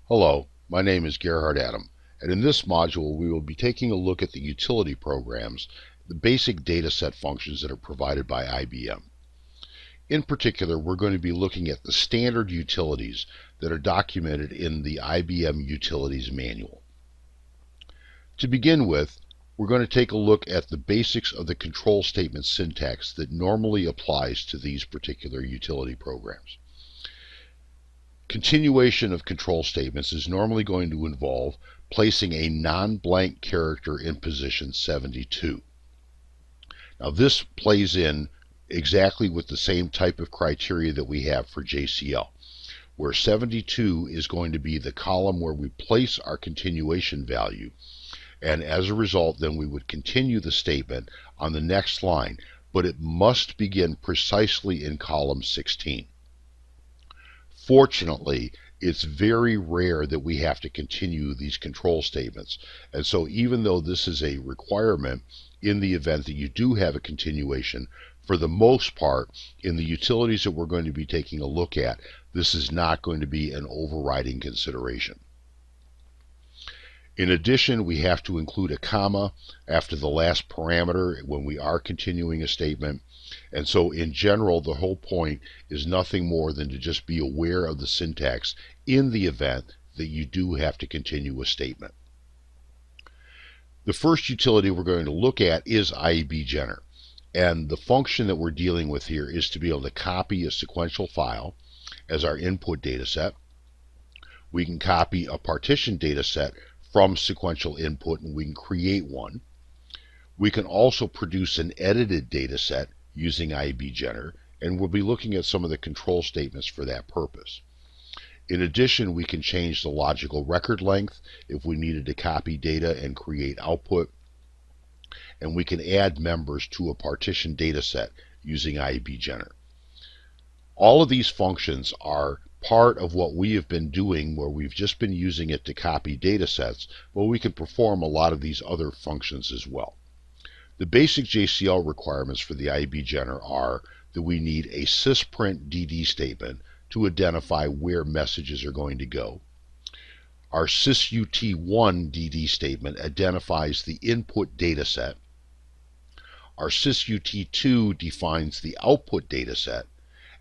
Hello, my name is Gerhard Adam, and in this module we will be taking a look at the utility programs, the basic data set functions that are provided by IBM. In particular, we're going to be looking at the standard utilities that are documented in the IBM Utilities Manual. To begin with, we're going to take a look at the basics of the control statement syntax that normally applies to these particular utility programs. Continuation of control statements is normally going to involve placing a non-blank character in position 72. Now this plays in exactly with the same type of criteria that we have for JCL, where 72 is going to be the column where we place our continuation value, and as a result then we would continue the statement on the next line, but it must begin precisely in column 16. Fortunately, it's very rare that we have to continue these control statements. And so even though this is a requirement in the event that you do have a continuation, for the most part, in the utilities that we're going to be taking a look at, this is not going to be an overriding consideration. In addition, we have to include a comma after the last parameter when we are continuing a statement. And so in general, the whole point is nothing more than to just be aware of the syntax in the event that you do have to continue a statement. The first utility we're going to look at is IEBGener. And the function that we're dealing with here is to be able to copy a sequential file as our input data set. We can copy a partition data set from sequential input and we can create one. We can also produce an edited data set using IEBGener, and we'll be looking at some of the control statements for that purpose. In addition, we can change the logical record length if we needed to copy data and create output, and we can add members to a partition data set using IEBGener. All of these functions are part of what we have been doing where we've just been using it to copy data sets, but we can perform a lot of these other functions as well. The basic JCL requirements for the IEBGener are that we need a sysprint DD statement to identify where messages are going to go. Our sysut1 DD statement identifies the input data set. Our sysut2 defines the output data set,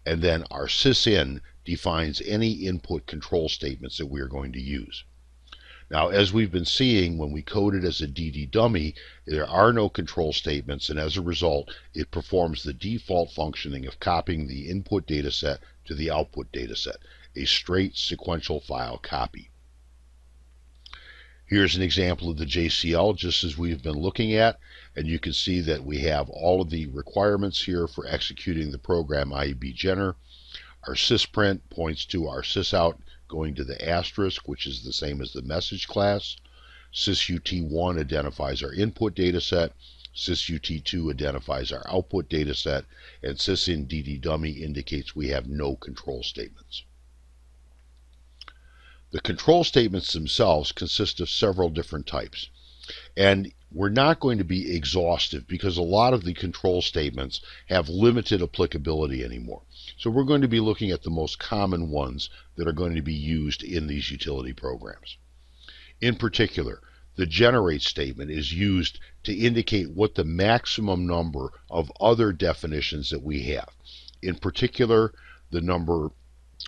and then our sysin defines any input control statements that we are going to use. Now, as we've been seeing, when we code it as a DD dummy, there are no control statements, and as a result, it performs the default functioning of copying the input data set to the output data set, a straight sequential file copy. Here's an example of the JCL just as we've been looking at, and you can see that we have all of the requirements here for executing the program IEBGener. Our sysprint points to our sysout going to the asterisk, which is the same as the message class. Sysut1 identifies our input data set. Sysut2 identifies our output data set. And sysin DD dummy indicates we have no control statements. The control statements themselves consist of several different types. And we're not going to be exhaustive because a lot of the control statements have limited applicability anymore. So we're going to be looking at the most common ones that are going to be used in these utility programs. In particular, the generate statement is used to indicate what the maximum number of other definitions that we have. In particular, the number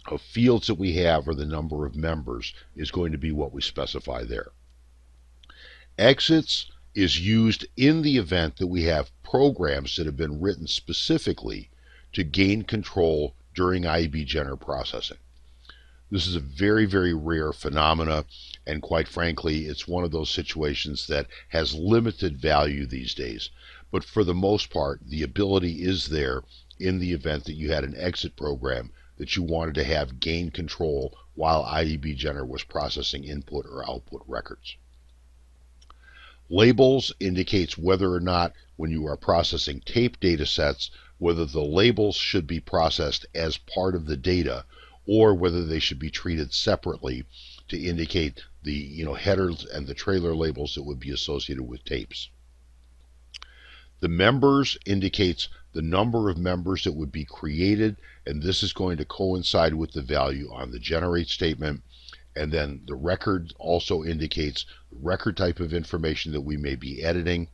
of fields that we have or the number of members is going to be what we specify there. Exits is used in the event that we have programs that have been written specifically to gain control during IEBGener processing. This is a very, very rare phenomena, and quite frankly, it's one of those situations that has limited value these days. But for the most part, the ability is there in the event that you had an exit program that you wanted to have gain control while IEBGener was processing input or output records. Labels indicates whether or not, when you are processing tape data sets, whether the labels should be processed as part of the data or whether they should be treated separately to indicate the headers and the trailer labels that would be associated with tapes. The members indicates the number of members that would be created, and this is going to coincide with the value on the generate statement. And then the record also indicates the record type of information that we may be editing.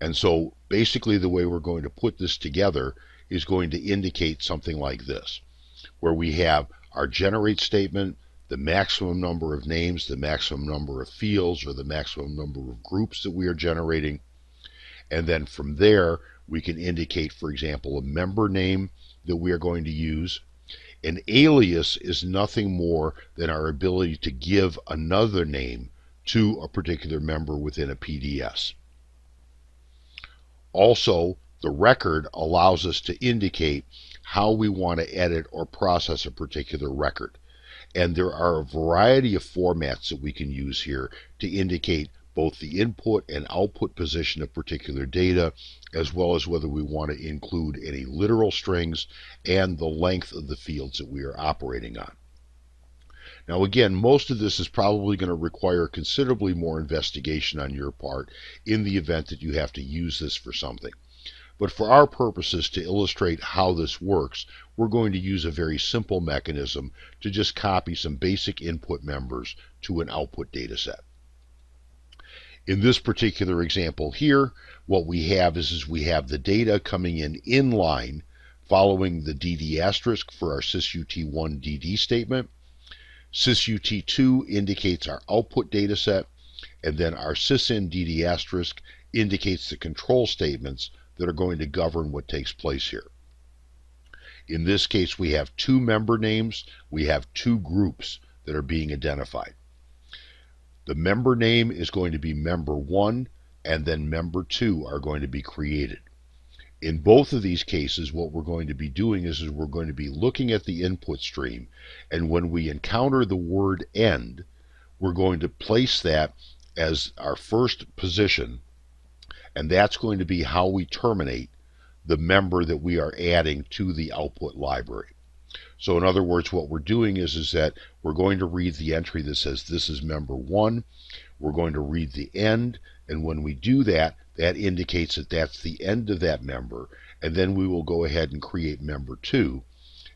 And so basically the way we're going to put this together is going to indicate something like this, where we have our generate statement, the maximum number of names, the maximum number of fields, or the maximum number of groups that we are generating. And then from there, we can indicate, for example, a member name that we are going to use. An alias is nothing more than our ability to give another name to a particular member within a PDS. Also, the record allows us to indicate how we want to edit or process a particular record. And there are a variety of formats that we can use here to indicate both the input and output position of particular data, as well as whether we want to include any literal strings and the length of the fields that we are operating on. Now again, most of this is probably going to require considerably more investigation on your part in the event that you have to use this for something. But for our purposes, to illustrate how this works, we're going to use a very simple mechanism to just copy some basic input members to an output data set. In this particular example here, what we have is we have the data coming in line following the DD asterisk for our sysut1 DD statement. Sysut2 indicates our output data set, and then our sysint DD asterisk indicates the control statements that are going to govern what takes place here. In this case, we have two member names, we have two groups that are being identified. The member name is going to be member 1, and then member 2 are going to be created. In both of these cases, what we're going to be doing is we're going to be looking at the input stream, and when we encounter the word end, we're going to place that as our first position, and that's going to be how we terminate the member that we are adding to the output library. So in other words, what we're doing is that we're going to read the entry that says this is member 1, we're going to read the end, and when we do that, that indicates that that's the end of that member, and then we will go ahead and create member 2,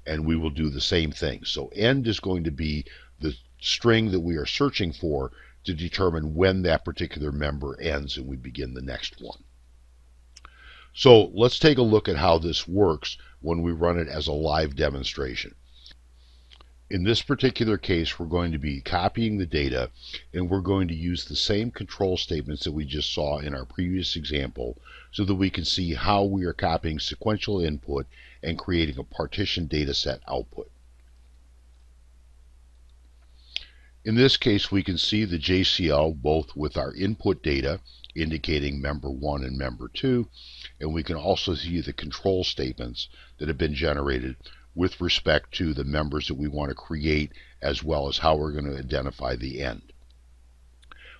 and we will do the same thing. So end is going to be the string that we are searching for to determine when that particular member ends and we begin the next one. So let's take a look at how this works when we run it as a live demonstration. In this particular case, we're going to be copying the data, and we're going to use the same control statements that we just saw in our previous example so that we can see how we are copying sequential input and creating a partition data set output. In this case, we can see the JCL both with our input data indicating member 1 and member 2, and we can also see the control statements that have been generated with respect to the members that we want to create, as well as how we're going to identify the end.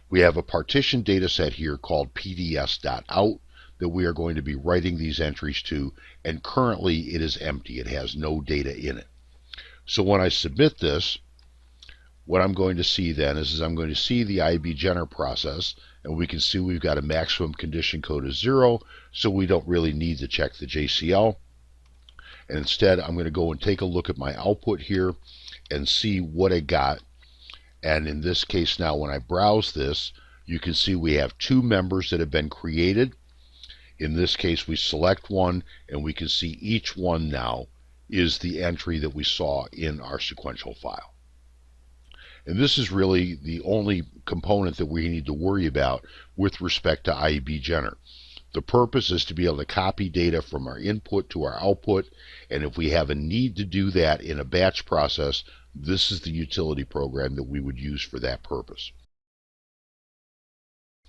We have a partition data set here called pds.out that we are going to be writing these entries to, and currently it is empty. It has no data in it. So when I submit this, what I'm going to see then is I'm going to see the IEBGener process, and we can see we've got a maximum condition code of 0, so we don't really need to check the JCL. And instead, I'm going to go and take a look at my output here and see what I got. And in this case now, when I browse this, you can see we have two members that have been created. In this case, we select one, and we can see each one now is the entry that we saw in our sequential file. And this is really the only component that we need to worry about with respect to IEBGener. The purpose is to be able to copy data from our input to our output, and if we have a need to do that in a batch process, this is the utility program that we would use for that purpose.